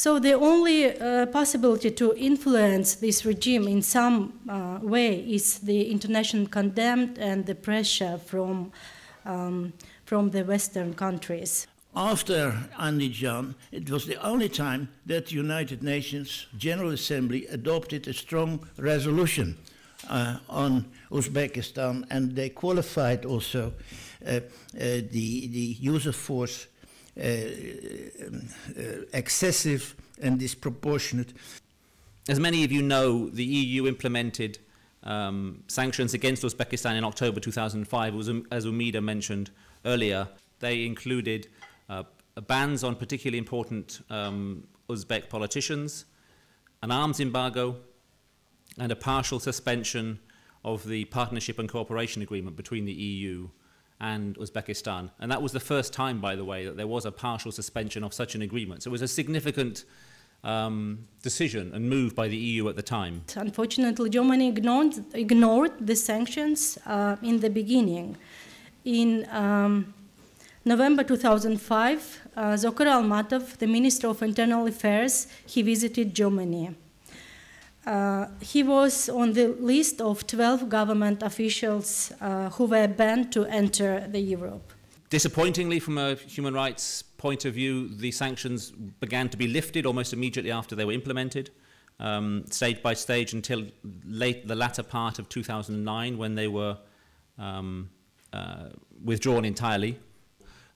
So the only possibility to influence this regime in some way is the international contempt and the pressure from the Western countries. After Andijan, it was the only time that the United Nations General Assembly adopted a strong resolution on Uzbekistan, and they qualified also the use of force excessive and disproportionate. As many of you know, the EU implemented sanctions against Uzbekistan in October 2005, as Umida mentioned earlier. They included bans on particularly important Uzbek politicians, an arms embargo, and a partial suspension of the partnership and cooperation agreement between the EU and Uzbekistan. And that was the first time, by the way, that there was a partial suspension of such an agreement. So it was a significant decision and move by the EU at the time. Unfortunately, Germany ignored the sanctions in the beginning. In November 2005, Zokor Almatov, the Minister of Internal Affairs, he visited Germany. He was on the list of 12 government officials who were banned to enter Europe. Disappointingly, from a human rights point of view, the sanctions began to be lifted almost immediately after they were implemented, stage by stage, until the latter part of 2009, when they were withdrawn entirely.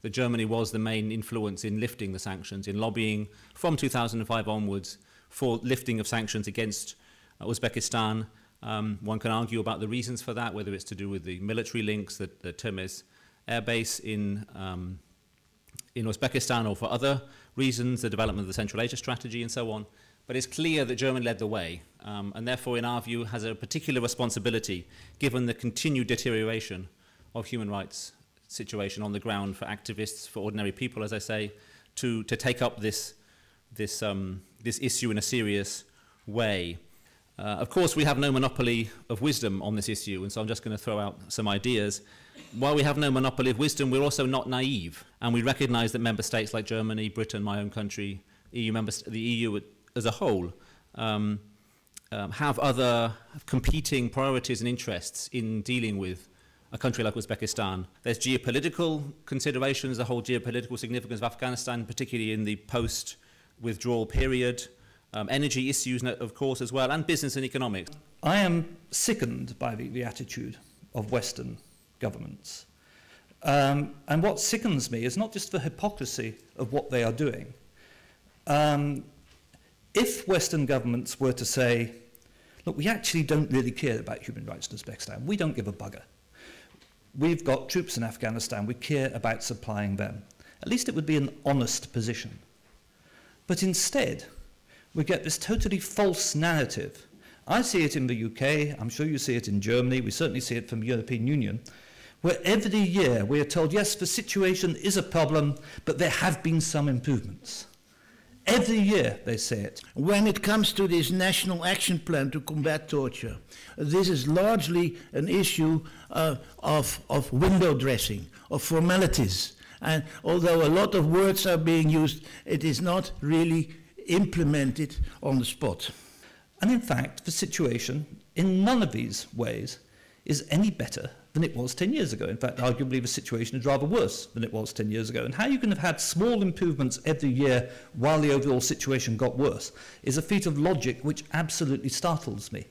That Germany was the main influence in lifting the sanctions, in lobbying from 2005 onwards for lifting of sanctions against Uzbekistan. One can argue about the reasons for that, whether it's to do with the military links, the Termez air base in Uzbekistan, or for other reasons, the development of the Central Asia strategy and so on. But it's clear that Germany led the way, and therefore, in our view, has a particular responsibility, given the continued deterioration of human rights situation on the ground for activists, for ordinary people, as I say, to take up this issue in a serious way. Of course, we have no monopoly of wisdom on this issue, and so I'm just going to throw out some ideas. While we have no monopoly of wisdom, we're also not naive, and we recognize that member states like Germany, Britain, my own country, the EU as a whole, have other competing priorities and interests in dealing with a country like Uzbekistan. There's geopolitical considerations, the whole geopolitical significance of Afghanistan, particularly in the post-withdrawal period, energy issues, of course, as well, and business and economics. I am sickened by the attitude of Western governments. And what sickens me is not just the hypocrisy of what they are doing. If Western governments were to say, look, we actually don't really care about human rights in Uzbekistan, we don't give a bugger. We've got troops in Afghanistan, we care about supplying them. At least it would be an honest position. But instead, we get this totally false narrative. I see it in the UK, I'm sure you see it in Germany, we certainly see it from the European Union, where every year we are told, yes, the situation is a problem, but there have been some improvements. Every year they say it. When it comes to this national action plan to combat torture, this is largely an issue of window dressing, of formalities. And although a lot of words are being used, it is not really implemented on the spot. And in fact, the situation in none of these ways is any better than it was 10 years ago. In fact, arguably the situation is rather worse than it was 10 years ago. And how you can have had small improvements every year while the overall situation got worse is a feat of logic which absolutely startles me.